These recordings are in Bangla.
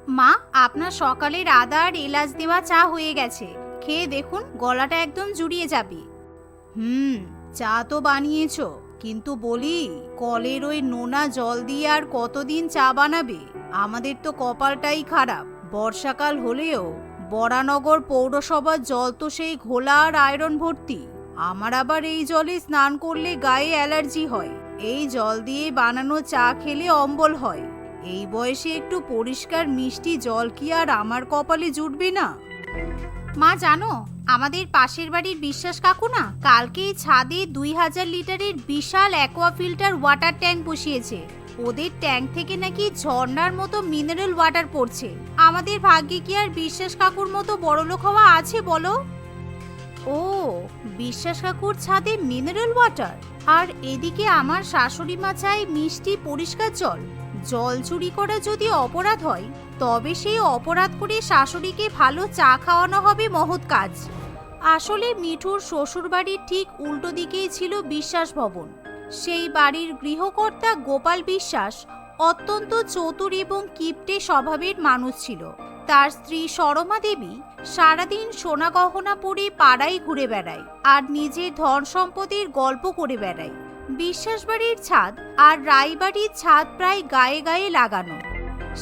মা, আপনার সকালের আদা আর এলাচ দেওয়া চা হয়ে গেছে, খেয়ে দেখুন, গলাটা একদম জুড়িয়ে যাবে। চা তো বানিয়েছো, কিন্তু বলি, কলের ওই নোনা জল দিয়ে আর কতদিন চা বানাবে? আমাদের তো কপালটাই খারাপ, বর্ষাকাল হলেও বরানগর পৌরসভার জল তো সেই ঘোলা আর আয়রন ভর্তি। আমার আবার এই জলে স্নান করলে গায়ে অ্যালার্জি হয়, এই জল দিয়ে বানানো চা খেলে অম্বল হয়। এই বয়সে একটু পরিষ্কার মিষ্টি জল কি আর আমার কপালে জুটবে না? মা জানো, আমাদের পাশের বাড়ির বিশ্বাস কাকু না কালকে ছাদে 2000 লিটারের বিশাল অ্যাকোয়া ফিল্টার ওয়াটার ট্যাঙ্ক বসিয়েছে। ওদের ট্যাঙ্ক থেকে নাকি ঝর্ণার মতো মিনারেল ওয়াটার পড়ছে। আমাদের ভাগ্যে কি আর বিশ্বাস কাকুর মতো বড়লোক হওয়া আছে বলো? ও, বিশ্বাস কাকুর ছাদে মিনারেল ওয়াটার, আর এদিকে আমার শাশুড়ি মা চায় মিষ্টি পরিষ্কার জল। জল চুরি করা যদি অপরাধ হয়, তবে সেই অপরাধ করে শাশুড়িকে ভালো চা খাওয়ানো হবে মহৎ কাজ। আসলে মিঠুর শ্বশুর বাড়ির ঠিক উল্টো দিকেই ছিল বিশ্বাস ভবন। সেই বাড়ির গৃহকর্তা গোপাল বিশ্বাস অত্যন্ত চতুর এবং কিপ্টে স্বভাবের মানুষ ছিল। তার স্ত্রী সরমা দেবী সারাদিন সোনা গহনা পরে পাড়ায় ঘুরে বেড়ায় আর নিজের ধন সম্পদের গল্প করে বেড়ায়। বিশ্বাস বাড়ির ছাদ আর রায়বাড়ির ছাদ প্রায় গায়ে গায়ে লাগানো।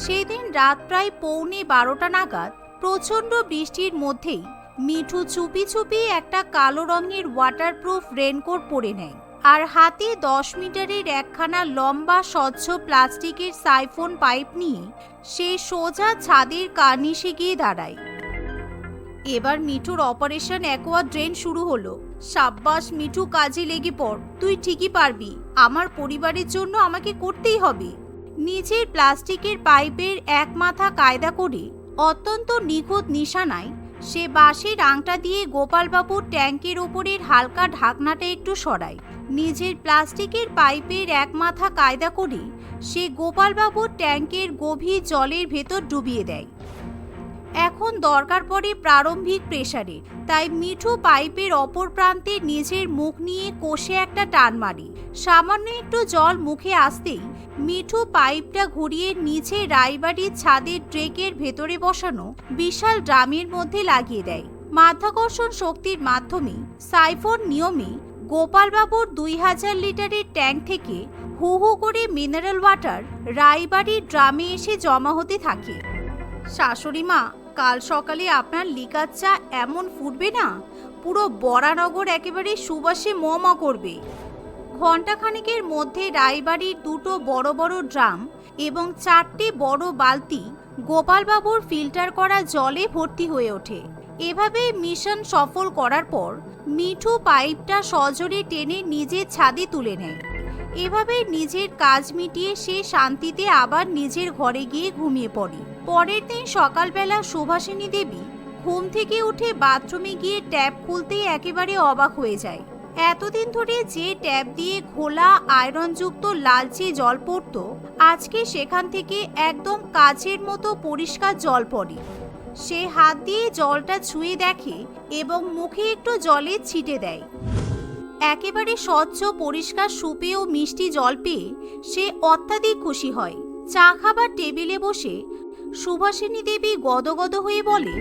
সেদিন রাত প্রায় 11:45 নাগাদ প্রচণ্ড বৃষ্টির মধ্যেই মিঠু চুপি চুপি একটা কালো রঙের ওয়াটারপ্রুফ রেনকোট পরে নেয় আর হাতে 10 মিটারের একখানা লম্বা স্বচ্ছ প্লাস্টিকের সাইফোন পাইপ নিয়ে সে সোজা ছাদের কার্নিশে গিয়ে দাঁড়ায়। এবার মিঠুর অপারেশন অ্যাকোয়া ড্রেন শুরু হলো। সাব্বাস মিঠু, কাজে লেগে পড়, তুই ঠিকই পারবি, আমার পরিবারের জন্য আমাকে করতেই হবে। নিচের প্লাস্টিকের পাইপের এক মাথা কায়দা করে অত্যন্ত নিখুঁত নিশানায় সে বাঁশের আংটা দিয়ে গোপালবাবুর ট্যাঙ্কের ওপরের হালকা ঢাকনাটা একটু সরায়। নিজের প্লাস্টিকের পাইপের এক মাথা কায়দা করে সে গোপালবাবুর ট্যাঙ্কের গভীর জলের ভেতর ডুবিয়ে দেয়। এখন দরকার পড়ে প্রারম্ভিক প্রেসারে, তাই মিঠু পাইপের অপর প্রান্তে নিজের মুখ নিয়ে কষে একটা টান মারে। সামান্য একটু জল মুখে আসতেই মিঠু পাইপটা ঘুরিয়ে নিচে রায়বাড়ির ছাদের ট্রেকের ভেতরে বসানো বিশাল ড্রামের মধ্যে লাগিয়ে দেয়। মাধ্যাকর্ষণ শক্তির মাধ্যমে সাইফোন নিয়মে গোপালবাবুর 2000 লিটারের ট্যাঙ্ক থেকে হু হু করে মিনারেল ওয়াটার রায়বাড়ির ড্রামে এসে জমা হতে থাকে। শাশুড়ি মা, কাল সকালে আপনার লিকার চা এমন ফুটবে না, পুরো বরানগর একেবারে সুবাসে ম করবে। ঘণ্টাখানেকের মধ্যে রায়বাড়ির 2টো বড় বড় ড্রাম এবং 4টে বড় বালতি গোপালবাবুর ফিল্টার করা জলে ভর্তি হয়ে ওঠে। এভাবে মিশন সফল করার পর মিঠু পাইপটা সজোরে টেনে নিজের ছাদে তুলে নেয়। এভাবে নিজের কাজ মিটিয়ে সে শান্তিতে আবার নিজের ঘরে গিয়ে ঘুমিয়ে পড়ে। পরের দিন সকালবেলা সুভাষিনী দেবী ঘুম থেকে উঠে বাথরুমে গিয়ে ট্যাপ খুলতেই একেবারে অবাক হয়ে যায়। এতদিন ধরে যে ট্যাপ দিয়ে ঘোলা আয়রনযুক্ত লালচে জল পড়ত, আজকে সেখান থেকে একদম কাচের মতো পরিষ্কার জল পড়ে। সে হাত দিয়ে জলটা ছুঁয়ে দেখে এবং মুখে একটু জলের ছিটে দেয়। একেবারে স্বচ্ছ পরিষ্কার সুপেয় মিষ্টি জল পেয়ে সে অত্যাধিক খুশি হয়। চা খাবার টেবিলে বসে সুভাষিনী দেবী গদগদ হয়ে বলে,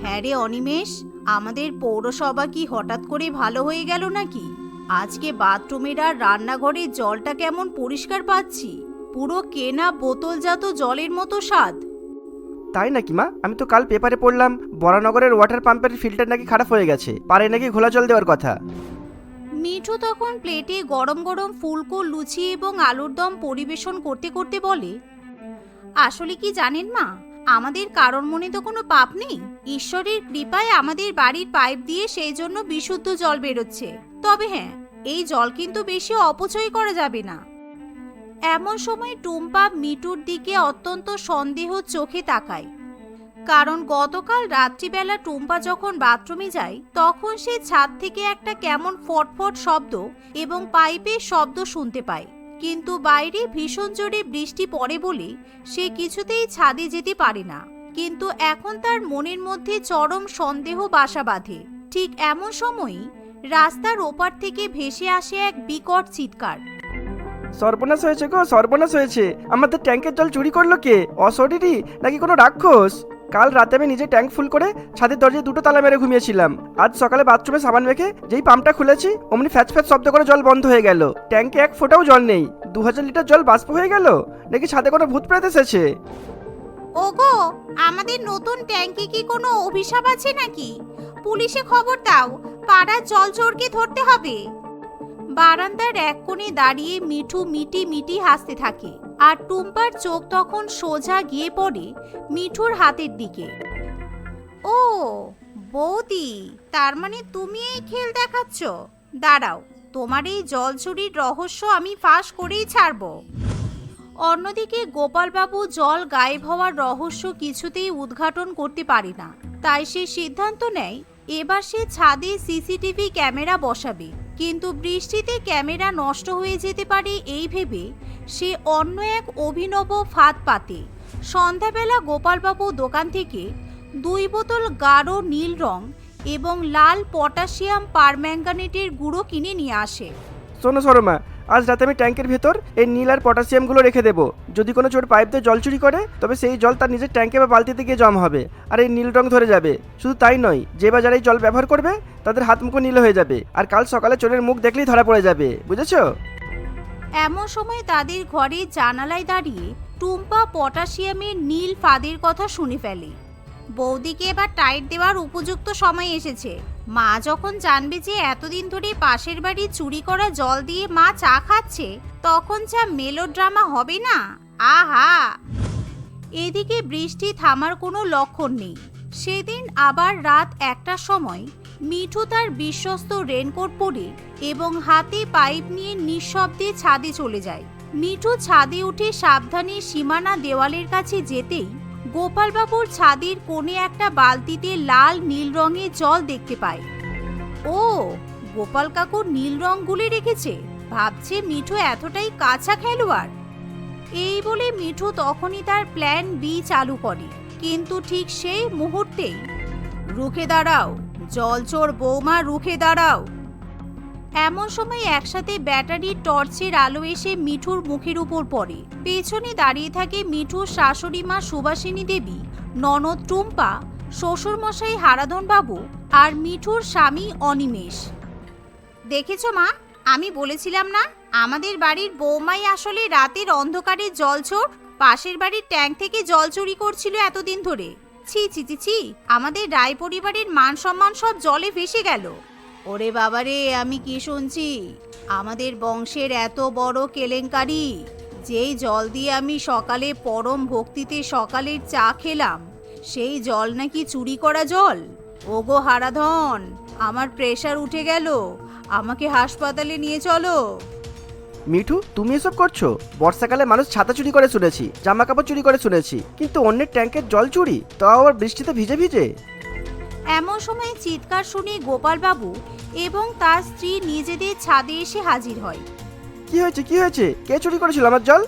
হ্যাঁ রে অনিমেষ, আমাদের পৌরসভা কি হঠাৎ করে ভালো হয়ে গেল নাকি? আজকে বাথরুমের আর রান্নাঘরের জলটা কেমন পরিষ্কার পাচ্ছি, পুরো কেনা বোতলজাত জলের মতো স্বাদ। তাই নাকি মা? আমি তো কাল পেপারে পড়লাম বরানগরের ওয়াটার পাম্পের ফিল্টার নাকি খারাপ হয়ে গেছে, পারে নাকি ঘোলা জল দেওয়ার কথা। মিঠু তখন প্লেটে গরম গরম ফুলকো লুচি এবং আলুর দম পরিবেশন করতে করতে বলে, আসলে কি জানেন মা, আমাদের কারোর মনে তো কোনো পাপ নেই। ঈশ্বরের কৃপায় আমাদের বাড়ির পাইপ দিয়ে সেই জন্য বিশুদ্ধ জল বেরোচ্ছে। তবে হ্যাঁ, এই জল কিন্তু বেশি অপচয় করা যাবে না। এমন সময় টুম্পা মিঠুর দিকে অত্যন্ত সন্দেহ চোখে তাকায়, কারণ গতকাল রাত্রিবেলা টুম্পা যখন বাথরুমে যায় তখন সে ছাদ থেকে একটা কেমন ফটফট শব্দ এবং পাইপের শব্দ শুনতে পায়। কিন্তু বাইরে ভীষণ জোরে বৃষ্টি পড়ে বলে সে কিছুতেই ছাদে যেতে পারে না। কিন্তু এখন তার মনের মধ্যে চরম সন্দেহ বাসা বাঁধে। ঠিক এমন সময়ই রাস্তার ওপার থেকে ভেসে আসে এক বিকট চিৎকার। সর্বনাশ হয়েছে গো, সর্বনাশ হয়েছে। আমাদের ট্যাঙ্কের জল চুরি করলো কে? অশরীরী নাকি কোনো রাক্ষস? কাল রাতে আমি নিজে ট্যাঙ্ক ফুল করে ছাদের দরজায় দুটো তালা মেরে ঘুমিয়েছিলাম। আজ সকালে বাথরুমে সাবান মেখে যেই পাম্পটা খুলেছি অমনি ফ্যাচ ফ্যাচ শব্দ করে জল বন্ধ হয়ে গেল। ট্যাঙ্কে এক ফোঁটাও জল নেই। 2000 লিটার জল বাষ্প হয়ে গেল, নাকি ছাদে কোনো ভূত প্রেত এসেছে? ওগো, আমাদের নতুন ট্যাঙ্কে কি কোনো অভিশাপ আছে নাকি? পুলিশে খবর দাও, পাড়ার জল চোরকে ধরতে হবে। বারান্দার এক কোণে দাঁড়িয়ে মিঠু মিটি মিটি হাসতে থাকে, আর টুম্পার চোখ তখন সোজা গিয়ে পড়ে মিঠুর হাতের দিকে। ও বৌদি, তার মানে তুমি এই খেল দেখাচ্ছ? দাঁড়াও, তোমার এই জল চুরির রহস্য আমি ফাঁস করেই ছাড়বো। অন্যদিকে গোপালবাবু জল গায়েব হওয়ার রহস্য কিছুতেই উদ্ঘাটন করতে পারে না, তাই সে সিদ্ধান্ত নেয় এবার সে ছাদে সিসিটিভি ক্যামেরা বসাবে। কিন্তু বৃষ্টিতে ক্যামেরা নষ্ট হয়ে যেতে পারে এই ভেবে সে অন্য এক অভিনব ফাঁদ পাতে। সন্ধ্যাবেলা গোপালবাবু দোকান থেকে 2 বোতল গাঢ় নীল রং এবং লাল পটাশিয়াম পারম্যাঙ্গানেটের গুঁড়ো কিনে নিয়ে আসে। শোনো শর্মা, আজ রাতে আমি ট্যাঙ্কের ভেতর এই নীল আর পটাশিয়ামগুলো রেখে দেবো। যদি কোনো চোর পাইপ দিয়ে জল চুরি করে তবে সেই জল তার নিজের ট্যাঙ্কে বা বালতিতে গিয়ে জমা হবে, আর এই নীল রং ধরে যাবে। শুধু তাই নয়, যে বা যারা এই জল ব্যবহার করবে তাদের হাত মুখো নীল হয়ে যাবে, আর কাল সকালে চোরের মুখ দেখলেই ধরা পড়ে যাবে, বুঝেছো? এমন সময় তাদের ঘরে জানালায় দাঁড়িয়ে টুম্পা পটাশিয়ামের নীল ফাঁদের কথা শুনে ফেলে। বৌদিকে এবার টাইট দেওয়ার উপযুক্ত সময় এসেছে। মা যখন জানবে যে এতদিন ধরে পাশের বাড়ি চুরি করা জল দিয়ে মা চা খাচ্ছে, তখন যা মেলোড্রামা হবে না, আহা। এদিকে বৃষ্টি থামার কোনো লক্ষণ নেই। সেদিন আবার রাত 1টার সময় মিঠু তার বিশ্বস্ত রেনকোট পরে এবং হাতে পাইপ নিয়ে নিঃশব্দে ছাদে চলে যায়। মিঠু ছাদে উঠে সাবধানে সীমানা দেওয়ালের কাছে যেতেই গোপালবাবুর ছাদের কোণে একটা বালতিতে লাল নীল রঙের জল দেখতে পায়। ও, গোপাল কাকু নীল রং গুলে রেখেছে, ভাবছে মিঠু এতটাই কাঁচা খেলোয়াড়। এই বলে মিঠু তখনই তার প্ল্যান বি চালু করে। কিন্তু ঠিক সেই মুহূর্তেই, রুখে দাঁড়াও জলচোর বৌমা, রুখে দাঁড়াও। এমন সময় একসাথে ব্যাটারি টর্চের আলো এসে মিঠুর মুখের উপর পড়ে। পেছনে দাঁড়িয়ে থাকে মিঠুর শাশুড়ি মা সুভাষিনী দেবী, ননদ টুম্পা, শ্বশুরমশাই হারাধন বাবু আর মিঠুর স্বামী অনিমেষ। দেখেছো মা, আমি বলেছিলাম না আমাদের বাড়ির বৌমাই আসলে রাতের অন্ধকারে জলচোর? পাশের বাড়ির ট্যাঙ্ক থেকে জল চুরি করছিল এতদিন ধরে। ছি ছি ছি ছি, আমাদের রায় পরিবারের মান সম্মান সব জলে ভেসে গেল। ওরে বাবারে, আমি কি শুনছি? আমাদের বংশের এত বড় কেলেঙ্কারি! যেই জল দিয়ে আমি সকালে পরম ভক্তিতে সকালের চা খেলাম, সেই জল নাকি চুরি করা জল। ওগো হারাধন, আমার প্রেসার উঠে গেল, আমাকে হাসপাতালে নিয়ে চলো। মিঠু, তুমি এসব করছো? বর্ষাকালে মানুষ ছাতা চুরি করে শুনেছি, জামা কাপড় চুরি করে শুনেছি, কিন্তু অন্যের ট্যাঙ্কের জল চুরি, তাও আবার বৃষ্টিতে ভিজে ভিজে? এমন সময় চিৎকার শুনে গোপালবাবু এবং তার স্ত্রী নিজেদের ছাদে এসে হাজির হয়। কি হয়েছে, কি হয়েছে? কে চুরি করেছিল আমার জল?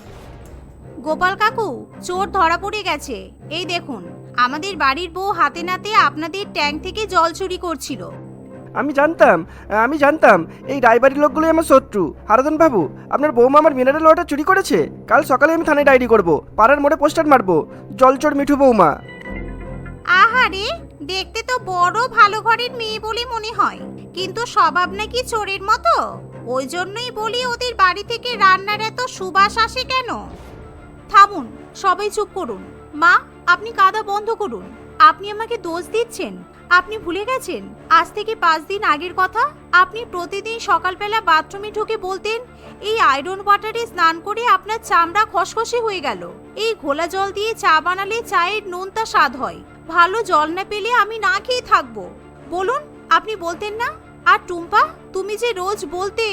গোপাল কাকু, চোর ধরা পড়ে গেছে। এই দেখুন, আমাদের বাড়ির বউ হাতে নাতে আপনাদের ট্যাঙ্ক থেকে জল চুরি করছিল। আমি জানতাম এই রায়বাড়ির লোকগুলোই আমার শত্রু। হারাধন বাবু, আপনার বৌমা আমার মিনারেল ওয়াটার চুরি করেছে। কাল সকালে আমি থানায় ডায়েরি করব, পাড়ার মোড়ে পোস্টার মারবো, জলচোর মিঠু বৌমা। আহারে, দেখতে তো বড় ভালো ঘরের মেয়ে বলে মনে হয়, কিন্তু স্বভাব নাকি চোরের মতো। ওই জন্যই বলি ওদের বাড়ি থেকে রান্নার এত সুবাস আসে কেন। থামুন, সবাই চুপ করুন। মা, আপনি কাঁদা বন্ধ করুন। আপনি আমাকে দোষ দিচ্ছেন। আপনি ভুলে গেছেন আজ থেকে 5 দিন আগের কথা? আপনি প্রতিদিন সকালবেলা বাথরুমে ঢুকে বলতেন, এই আয়রন ওয়াটারে স্নান করে আপনার চামড়া খসখসে হয়ে গেল। এই ঘোলা জল দিয়ে চা বানালে চায়ের নোনতা স্বাদ হয়। ভালো জল না পেলে আমি না খেয়ে থাকবো। বলুন, আপনি বলতেন না? আর টুম্পা, তুমি যে রোজ বলতে,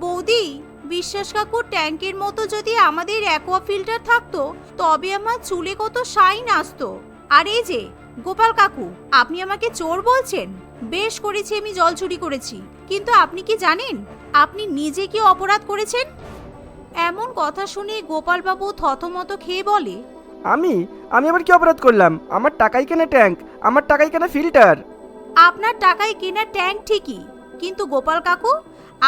বৌদি, বিশ্বাস কাকুর ট্যাঙ্কের মতো যদি আমাদের অ্যাকোয়া ফিল্টার থাকতো তবে আমার চুলে কত শাইন আসতো। আর এই যে গোপাল কাকু, আপনি আমাকে চোর বলছেন? বেশ করেছি আমি জল চুরি করেছি, কিন্তু আপনি কি জানেন আপনি নিজে কি অপরাধ করেছেন? এমন কথা শুনে গোপালবাবু থতমত খেয়ে বলে, আমি আবার কি অপরাধ করলাম? আমার টাকাই কেনা ট্যাঙ্ক, আমার টাকাই কেনা ফিল্টার। আপনার টাকায় কেনা ট্যাঙ্ক ঠিকই, কিন্তু গোপাল কাকু,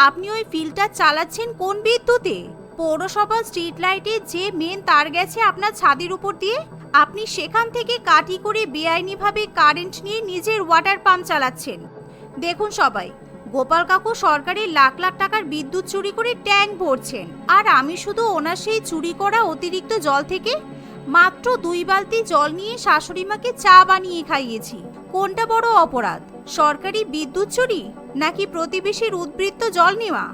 আপনি ওই ফিল্টার চালাচ্ছেন কোন বিদ্যুতে? পৌরসভা স্ট্রিট লাইটে যে মেন তার গেছে আপনার ছাদের উপর দিয়ে, আপনি সেখান থেকে কাঠি করে বেআইনিভাবে কারেন্ট নিয়ে নিজের ওয়াটার পাম্প চালাচ্ছেন। দেখুন সবাই, গোপাল কাকু সরকারের লাখ লাখ টাকার বিদ্যুৎ চুরি করে ট্যাঙ্ক ভরছেন, আর আমি শুধু ওনার সেই চুরি করা অতিরিক্ত জল থেকে মাত্র 2 বালতি জল নিয়ে শাশুড়ি মাকে চা বানিয়ে খাইয়েছি। কোনটা বড় অপরাধ, সরকারি বিদ্যুৎ চুরি নাকি প্রতিবেশীর উদ্বৃত্ত জল নেওয়া?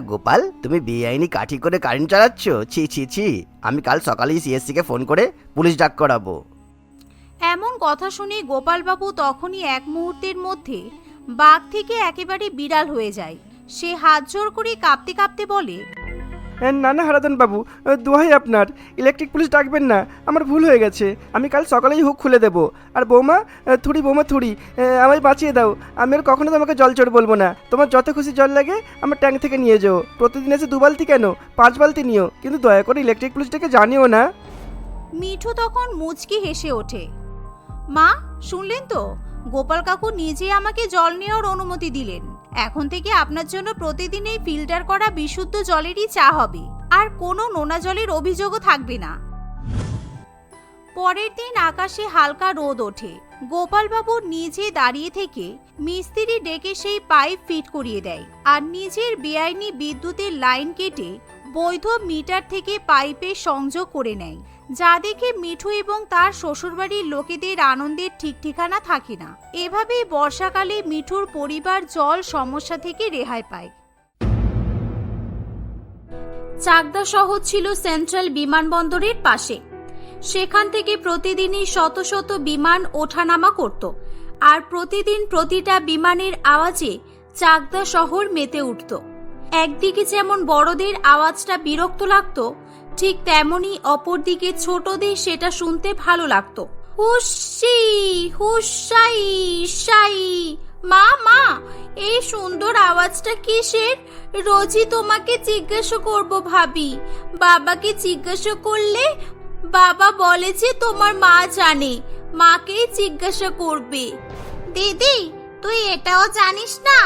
গোপাল, তুমি বেআইনি কাঠি করে কারেন্ট চালাচ্ছ? ছি ছি ছি, আমি কাল সকালেই সিএসসি কে ফোন করে পুলিশ ডাক করাবো। এমন কথা শুনে গোপালবাবু তখনই এক মুহূর্তের মধ্যে বাঘ থেকে একেবারে বিড়াল হয়ে যায়। সে হাত জোড় করে কাঁপতে কাঁপতে বলে, না না হারাধন বাবু, দোহাই আপনার, ইলেকট্রিক পুলিশ ডাকবেন না, আমার ভুল হয়ে গেছে। আমি কাল সকালেই হুক খুলে দেবো। আর বৌমা বৌমা থুড়ি, আমায় বাঁচিয়ে দাও। আমি আর কখনো তোমাকে জল চোর বলবো না। তোমার যত খুশি জল লাগে আমার ট্যাঙ্ক থেকে নিয়ে যাও। প্রতিদিন এসে 2 বালতি কেন, 5 বালতি নিও, কিন্তু দয়া করে ইলেকট্রিক পুলিশটাকে জানিও না। মিঠু তখন মুচকি হেসে ওঠে। মা, শুনলেন তো, গোপাল কাকু নিজে আমাকে জল নেওয়ার অনুমতি দিলেন। এখন থেকে আপনার জন্য প্রতিদিন এই ফিল্টার করা বিশুদ্ধ জলেরই চা হবে, আর কোনো নোনা জলের অভিযোগও থাকবে না। পরের দিন আকাশে হালকা রোদ ওঠে। গোপালবাবু নিজে দাঁড়িয়ে থেকে মিস্ত্রি ডেকে সেই পাইপ ফিট করিয়ে দেয়, আর নিজের বেআইনি বিদ্যুতের লাইন কেটে বৈধ মিটার থেকে পাইপের সংযোগ করে নেয়, যা দেখে মিঠু এবং তার শ্বশুরবাড়ির লোকেদের আনন্দের ঠিক ঠিকানা থাকে না। এভাবেই বর্ষাকালে মিঠুর পরিবার জল সমস্যা থেকে রেহাই পায়। চাকদা শহর ছিল সেন্ট্রাল বিমানবন্দরের পাশে। সেখান থেকে প্রতিদিনই শত শত বিমান ওঠানামা করত, আর প্রতিদিন প্রতিটা বিমানের আওয়াজে চাকদা শহর মেতে উঠত। একদিকে যেমন বড়দের আওয়াজটা বিরক্ত লাগতো, ঠিক তেমনি অপরদিকে ছোটদের সেটা শুনতে ভালো লাগতো। হুসি হুসাই সাই, মা মা, এই সুন্দর আওয়াজটা কিসের? রোজই তোমাকে জিজ্ঞাসা করব ভাবি। বাবাকে জিজ্ঞাসা করলে বাবা বলে যে তোমার মা জানে, মাকেই জিজ্ঞাসা করবে। দিদি, তুই এটাও জানিস না?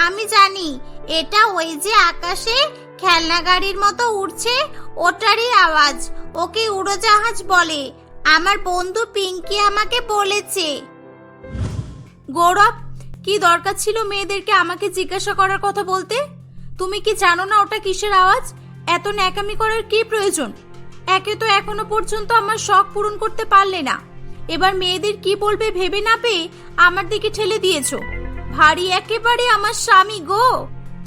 আমি জানি, এটা ওই যে আকাশে খেলনা গাড়ির মতো উড়ছে, ওটারই আওয়াজ। ওকে উড়োজাহাজ বলে, আমার বন্ধু পিঙ্কি আমাকে বলেছে। গৌরব, কি দরকার ছিল মেয়েদেরকে আমাকে জিজ্ঞাসা করার কথা বলতে? তুমি কি জানো না ওটা কিসের আওয়াজ? এত ন্যাকামি করার কি প্রয়োজন? একে তো এখনো পর্যন্ত আমার শখ পূরণ করতে পারলে না, এবার মেয়েদের কি বলবে ভেবে না পেয়ে আমার দিকে ঠেলে দিয়েছো। ভারী একেবারে আমার স্বামী গো।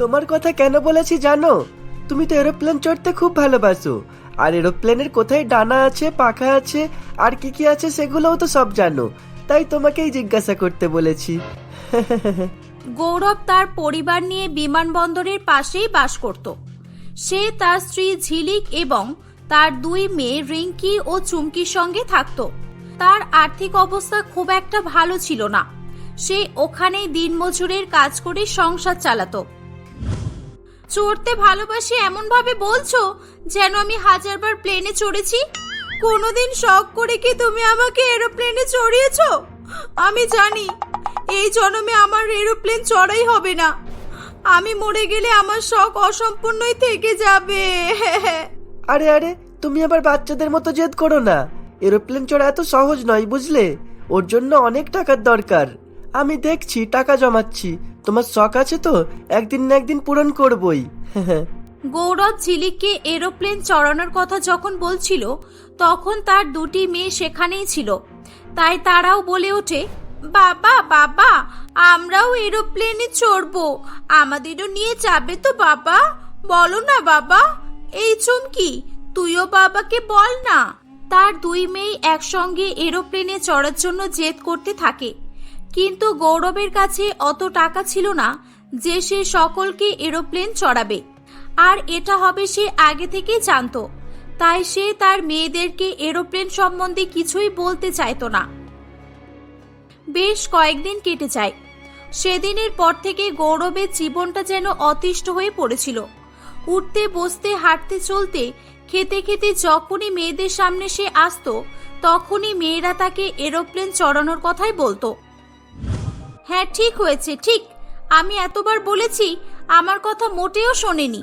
তোমার কথা কেন বলেছি জানো? তুমি তো এরোপ্লেন চড়তে খুব ভালোবাসো, আর এরোপ্লেনের কোথায় ডানা আছে, পাখা আছে, আর কি কি আছে সেগুলোও তো সব জানো, তাই তোমাকেই জিজ্ঞাসা করতে বলেছি। গৌরব তার পরিবার নিয়ে বিমানবন্দরের পাশেই বাস করত। সে তার স্ত্রী ঝিলিক এবং তার 2 মেয়ে রিঙ্কি ও চুমকির সঙ্গে থাকত। তার আর্থিক অবস্থা খুব একটা ভালো ছিল না। সে ওখানেই দিনমজুরের কাজ করে সংসার চালাতো। চড়তে ভালোবাসি এমন ভাবে বলছো যেন আমি 1000বার প্লেনে চড়েছি। কোনোদিন শখ করে কি তুমি আমাকে এরোপ্লেনে চড়িয়েছো? আমি জানি এই জন্মে আমার এরোপ্লেন চড়াই হবে না। আমি মরে গেলে আমার শখ অসম্পূর্ণই থেকে যাবে। আরে আরে, তুমি আবার বাচ্চাদের মতো জেদ করো না। এরোপ্লেন চড়া এত সহজ নয়, বুঝলে? ওর জন্য অনেক টাকার দরকার। আমি দেখছি, টাকা জমাচ্ছি। তোমার শখ আছে তো, একদিন না একদিন পূরণ করবই। গৌরব ঝিলিককে এরোপ্লেন চড়ানোর কথা যখন বলছিল, তখন তার 2টি মেয়ে সেখানেই ছিল। তাই তারাও বলে ওঠে, বাবা বাবা, আমরাও এরোপ্লেনে চড়বো, আমাদেরও নিয়ে যাবে তো বাবা? বলো না বাবা। এই চুমকি, তুইও বাবাকে বল না। তার 2 মেয়ে একসঙ্গে এরোপ্লেনে চড়ার জন্য জেদ করতে থাকে, কিন্তু গৌরবের কাছে অত টাকা ছিল না যে সে সকলকে এরোপ্লেন চড়াবে, আর এটা হবে সে আগে থেকেই জানতো। তাই সে তার মেয়েদেরকে এরোপ্লেন সম্বন্ধে কিছুই বলতে চাইতো না। বেশ কয়েকদিন কেটে যায়। সেদিনের পর থেকে গৌরবের জীবনটা যেন অতিষ্ঠ হয়ে পড়েছিল। উঠতে বসতে, হাঁটতে চলতে, খেতে খেতে যখনই মেয়েদের সামনে সে আসতো, তখনই মেয়েরা তাকে এরোপ্লেন চড়ানোর কথাই বলতো। হ্যাঁ, ঠিক হয়েছে, ঠিক। আমি এতবার বলেছি, আমার কথা মোটেও শোনেনি।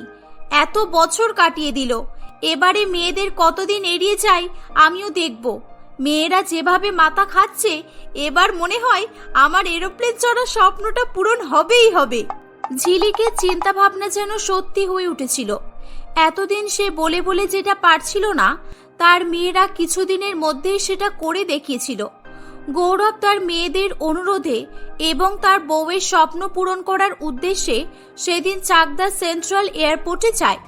এত বছর কাটিয়ে দিল, এবারে মেয়েদের কতদিন এড়িয়ে যায় আমিও দেখব। মেয়েরা যেভাবে মাথা খাচ্ছে, এবার মনে হয় আমার এরোপ্লেন চড়ার স্বপ্নটা পূরণ হবেই হবে। ঝিলিকের চিন্তা ভাবনা যেন সত্যি হয়ে উঠেছিল। এতদিন সে বলে বলে যেটা পারছিল না, তার মেয়েরা কিছুদিনের মধ্যেই সেটা করে দেখিয়েছিল। গৌরব তার মেয়েদের অনুরোধে এবং তার বউয়ের স্বপ্ন পূরণ করার উদ্দেশ্যে সেদিন চাকদা সেন্ট্রাল এয়ারপোর্টে যায়।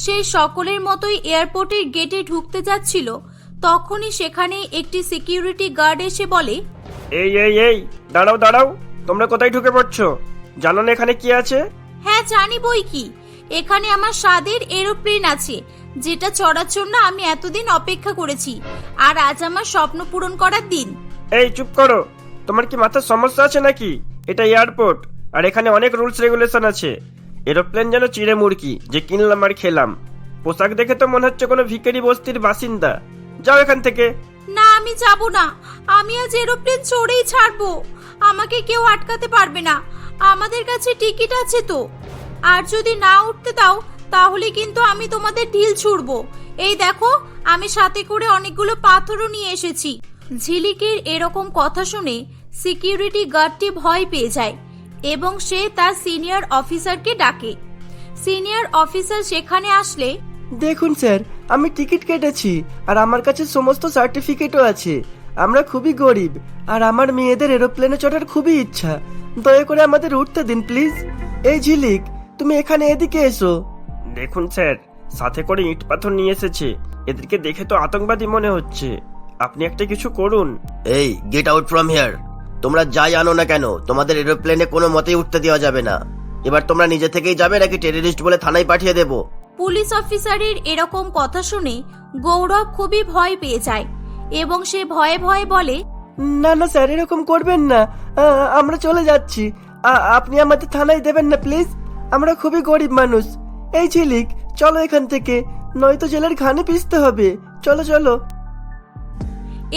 সে সকলের মতোই এয়ারপোর্টের গেটে ঢুকতে যাচ্ছিল, তখনই সেখানে একটি সিকিউরিটি গার্ড এসে বলে, এই এই এই দাঁড়াও দাঁড়াও, তোমরা কোথায় ঢুকে পড়ছো? জানো না এখানে কি আছে? হ্যাঁ জানি বই কি, এখানে আমার স্বাদের এরোপ্লেন আছে, যেটা চড়ার জন্য আমি এতদিন অপেক্ষা করেছি, আর আজ আমার স্বপ্ন পূরণ করার দিন। এই চুপ করো, তোমার কি মাথার সমস্যা আছে নাকি? এটা এয়ারপোর্ট, আর এখানে অনেক রুলস রেগুলেশন আছে। এরোপ্লেন যেন চিড়ে মুরগি যে কিনলাম আর খেলাম। পোশাক দেখে তো মনে হচ্ছে কোনো ভিখারি বস্তির বাসিন্দা। যাও এখান থেকে। না আমি যাব না, আমি আজ এরোপ্লেন চড়েই ছাড়বো, আমাকে কেউ আটকাতে পারবে না, আমাদের কাছে টিকিট আছে তো। আর যদি না উঠতে দাও তাহলে কিন্তু আমি তোমাদের ঢিল ছুড়বো। এই দেখো, আমি সাথে করে অনেকগুলো পাথরও নিয়ে এসেছি। ঝিলিকের এরকম কথা শুনে সিকিউরিটি গার্ডটি ভয় পেয়ে যায় এবং সে তার সিনিয়র অফিসারকে ডাকে। সিনিয়র অফিসার সেখানে আসলে, দেখুন স্যার, আমি টিকিট কেটেছি আর আমার কাছে সমস্ত সার্টিফিকেটও আছে। আমরা খুবই গরিব আর আমার মেয়েদের এরোপ্লেনে চড়ার খুবই ইচ্ছা। দয়া করে আমাদের উঠতে দিন প্লিজ। এই ঝিলিক, তুমি এখানে এদিকে এসো। দেখুন স্যার, সাথে করে ইট পাথর নিয়ে এসেছে, এদেরকে দেখে তো আতঙ্কবাদী মনে হচ্ছে। আপনি একটা কিছু করুন। এই গেট আউট ফ্রম হিয়ার। তোমরা যাই আনো না কেন, তোমাদের এরোপ্লেনে কোনো মতেই উঠতে দেওয়া যাবে না। এবার তোমরা নিজে থেকেই যাবে নাকি টেররিস্ট বলে থানায় পাঠিয়ে দেবো? পুলিশ অফিসারের এরকম কথা শুনে গৌরব খুবই ভয় পেয়ে যায় এবং সে ভয়ে ভয়ে বলে, না না স্যার, এরকম করবেন না, আমরা চলে যাচ্ছি। আপনি আমাদের থানায় দেবেন না প্লিজ, আমরা খুবই গরিব মানুষ। এই ঝিলিক, চলো এখান থেকে, নয়তো জেলের ঘানি পিষতে হবে। চলো চলো।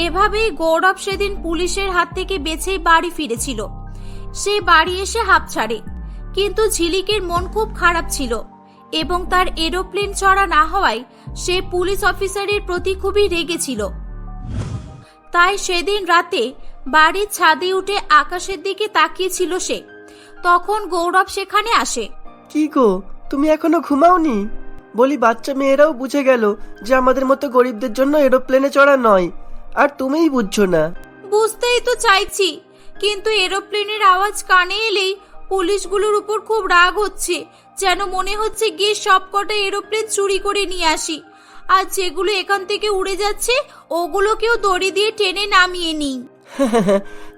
এভাবেই গৌরব সেদিন পুলিশের হাত থেকে বেঁচেই বাড়ি ফিরেছিল। সে বাড়ি এসে হাঁপ ছাড়ে, কিন্তু ঝিলিকের মন খুব খারাপ ছিল এবং তার এরোপ্লেন চড়া না হওয়ায় সে পুলিশ অফিসারের প্রতি খুবই রেগেছিল। তাই সেদিন রাতে বাড়ির ছাদে উঠে আকাশের দিকে তাকিয়েছিল সে। তখন গৌরব সেখানে আসে। কি গো, তুমি এখনো ঘুমাওনি? বলি, বাচ্চা মেয়েরাও বুঝে গেল যে আমাদের মতো গরিবদের জন্য এরোপ্লেনে চড়া নয়, আর তুমিই বুঝছো না। বুঝতেই তো চাইছি, কিন্তু এরোপ্লেনের আওয়াজ কানে এলেই পুলিশগুলোর উপর খুব রাগ হচ্ছে, যেন মনে হচ্ছে গিয়ে সবকটা এরোপ্লেন চুরি করে নিয়ে আসি, আর যেগুলো এখান থেকে উড়ে যাচ্ছে ওগুলোকেও দড়ি দিয়ে টেনে নামিয়ে নিই।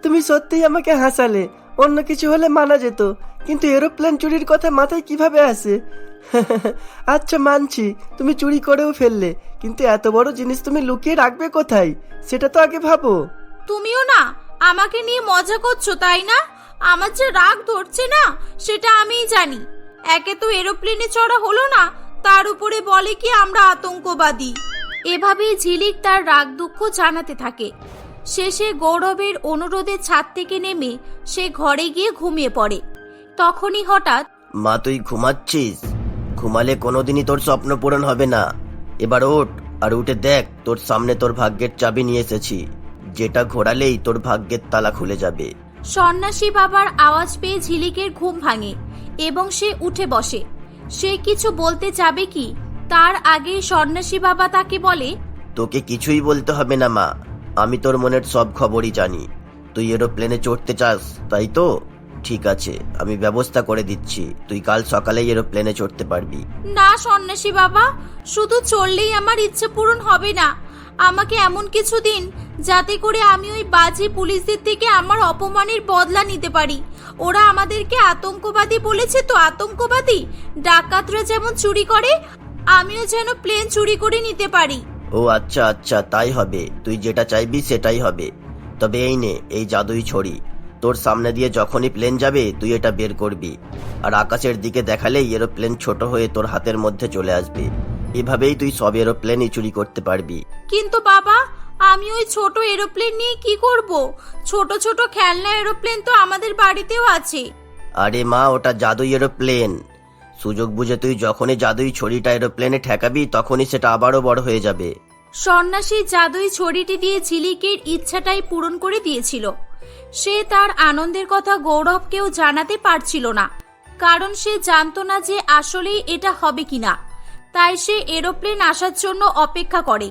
তুমি সত্যিই আমাকে হাসালে। অন্য কিছু হলে মানা যেত, কিন্তু এরোপ্লেন চুরির কথা মাথায় কিভাবে আসে? আচ্ছা মানছি, তুমি চুরি করেও ফেললে, কিন্তু এত বড় জিনিস তুমি লুকিয়ে রাখবে কোথায়, সেটা তো আগে ভাবো। তুমিও না আমাকে নিয়ে মজা করছো, তাই না? আমার যে রাগ ধরছে না সেটা আমিই জানি। একে তো এরোপ্লেনে চড়া হলো না, তার উপরে বলে কি আমরা আতঙ্কবাদী। এভাবেই ঝিলিক তার রাগ দুঃখ জানাতে থাকে। শেষে গৌরবের অনুরোধে ছাদ থেকে নেমে সে ঘরে গিয়ে ঘুমিয়ে পড়ে। তখনই হঠাৎ, মা তুই ঘুমাচ্ছিস? ঘুমালে কোনোদিনই তোর স্বপ্ন পূরণ হবে না। এবার ওঠ, আর উঠে দেখ, তোর সামনে তোর ভাগ্যের চাবি নিয়ে এসেছি, যেটা ঘোরালেই তোর ভাগ্যের তালা খুলে যাবে। সন্ন্যাসী বাবার আওয়াজ পেয়ে ঝিলিকের ঘুম ভাঙে এবং সে উঠে বসে। সে কিছু বলতে যাবে কি, তার আগে সন্ন্যাসী বাবা তাকে বলে, তোকে কিছুই বলতে হবে না মা, আমি তোর মনের সব খবরই জানি। তুই এরোপ্লেনে চড়তে চাস, তাই তো? ঠিক আছে, আমি ব্যবস্থা করে দিচ্ছি, তুই কাল সকালেই এরোপ্লেনে চড়তে পারবি। না সন্ন্যাসী বাবা, শুধু চললেই আমার ইচ্ছে পূরণ হবে না। আমাকে এমন কিছু দিন যাতে করে আমি ওই বাজে পুলিশদের থেকে আমার অপমানের বদলা নিতে পারি। ওরা আমাদেরকে আতঙ্কবাদী বলেছে তো, আতঙ্কবাদী। ডাকাতরা যেমন চুরি করে, আমিও যেন প্লেন চুরি করে নিতে পারি। ও আচ্ছা আচ্ছা, তাই হবে, তুই যেটা চাইবি সেটাই হবে। তবে এই নে, এই জাদুই ছড়ি, তোর সামনে দিয়ে যখনই প্লেন যাবে তুই এটা বের করবি, আর আকাশের দিকে দেখালেই এরোপ্লেন ছোট হয়ে তোর হাতের মধ্যে চলে আসবে। এভাবেই তুই সব এরোপ্লেনই চুরি করতে পারবি। কিন্তু বাবা, আমি ওই ছোট এরোপ্লেন নিয়ে কি করব? ছোট ছোট খেলনা এরোপ্লেন তো আমাদের বাড়িতেও আছে। আরে মা, ওটা জাদুই এরোপ্লেন। সুযোগ বুঝে তুই যখনই জাদুই ছড়িটা এরোপ্লেনে ঠেকাবি তখনই সেটা আবারও বড় হয়ে যাবে। সন্ন্যাসী জাদুই ছড়িটি দিয়ে ঝিলিকের ইচ্ছাটাই পূরণ করে দিয়েছিল। সে তার আনন্দের কথা গৌরবকেও জানাতে পারছিল না, কারণ সে জানতো না যে আসলেই এটা হবে কিনা। তাই সে এরোপ্লেন আসার জন্য অপেক্ষা করে।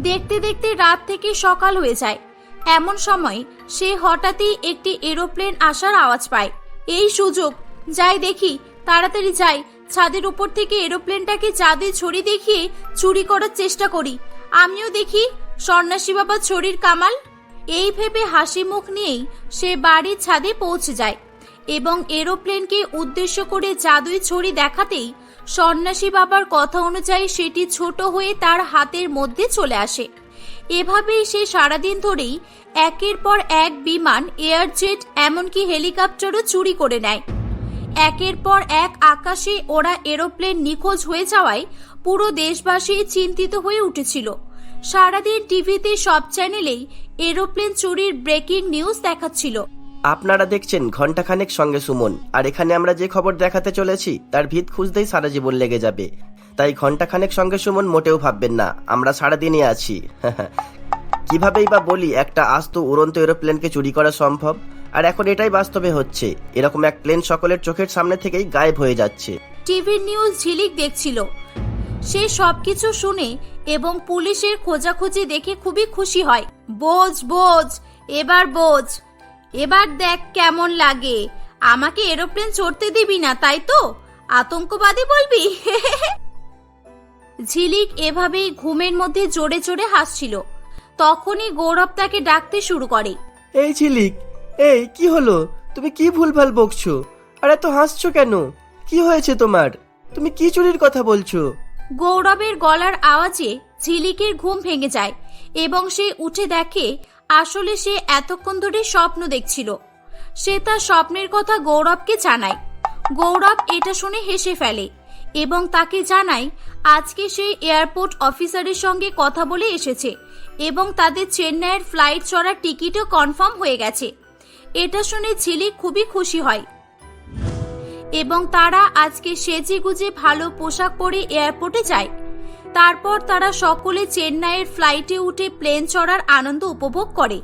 দেখতে দেখতে রাত থেকে সকাল হয়ে যায়। এমন সময় সে হঠাৎই একটি এরোপ্লেন আসার আওয়াজ পায়। এই সুযোগ, যাই দেখি, তাড়াতাড়ি যাই, ছাদের উপর থেকে এরোপ্লেনটাকে জাদুই ছড়ি দেখিয়ে চুরি করার চেষ্টা করি, আমিও দেখি সন্ন্যাসী বাবা ছড়ির কামাল। এই ভেবে হাসি মুখ নিয়েই সে বাড়ির ছাদে পৌঁছে যায় এবং এরোপ্লেনকে উদ্দেশ্য করে জাদুই ছড়ি দেখাতেই সন্ন্যাসী বাবার কথা অনুযায়ী সেটি ছোট হয়ে তার হাতের মধ্যে চলে আসে। এভাবেই সে সারাদিন ধরেই একের পর এক বিমান, এয়ারজেট, এমনকি হেলিকপ্টারও চুরি করে নেয়। একের পর এক আকাশে ওরা এরোপ্লেন নিখোঁজ হয়ে যাওয়ায় পুরো দেশবাসী চিন্তিত হয়ে উঠেছিল। সারাদিন টিভিতে সব চ্যানেলেই এরোপ্লেন চুরির ব্রেকিং নিউজ দেখাচ্ছিল। আপনারা দেখছেন ঘন্টাখানেক সঙ্গে সুমন, আর এখানে আমরা যে খবর দেখাতে চলেছি তার ভিত খুঁজতেই সারা জীবন লেগে যাবে। তাই ঘন্টাখানেক সঙ্গে সুমন মোটেও ভাববেন না আমরা সারাদিনই আছি। কিভাবেই বা বলি একটা আস্ত উড়ন্ত এরোপ্লেনকে চুরি করা সম্ভব, আর এখন এটাই বাস্তবে হচ্ছে। এরকম এক প্লেন সকলের চোখের সামনে থেকেই গায়েব হয়ে যাচ্ছে। টিভির নিউজ ঝিলিক দেখছিল। সে সবকিছু শুনে এবং পুলিশের খোঁজাখুঁজি দেখে খুবই খুশি হয়। বোঝ বোঝ, এবার বোঝ, এবার দেখ কেমন লাগে। আমাকে এরোপ্লেন চড়তে দিবি না, তাই তো? আতঙ্কবাদী বলবি? ঝিলিক এভাবেই ঘুমের মধ্যে জোরে জোরে হাসছিল। তখনই গৌরব তাকে ডাকতে শুরু করে। এই ঝিলিক, এই কি হলো? তুমি কি ভুলভাল বকছো? আর এত হাসছো কেন? কি হয়েছে তোমার? তুমি কি চুরির কথা বলছো? গৌরবের গলার আওয়াজে ঝিলিকের ঘুম ভেঙে যায় এবং সে উঠে দেখে আসলে সে এতক্ষণ ধরে স্বপ্ন দেখছিল। সে তার স্বপ্নের কথা গৌরবকে জানায়। গৌরব এটা শুনে হেসে ফেলে এবং তাকে জানায় আজকে সে এয়ারপোর্ট অফিসারের সঙ্গে কথা বলে এসেছে এবং তাদের চেন্নাইয়ের ফ্লাইট চড়ার টিকিটও কনফার্ম হয়ে গেছে। এটা শুনে ঝিলিক খুবই খুশি হয় এবং তারা আজকে সেজে গুজে ভালো পোশাক পরে এয়ারপোর্টে যায়। তারপর তারা সকলে চেন্নাইয়ের ফ্লাইটে উঠে প্লেন চড়ার আনন্দ উপভোগ করে।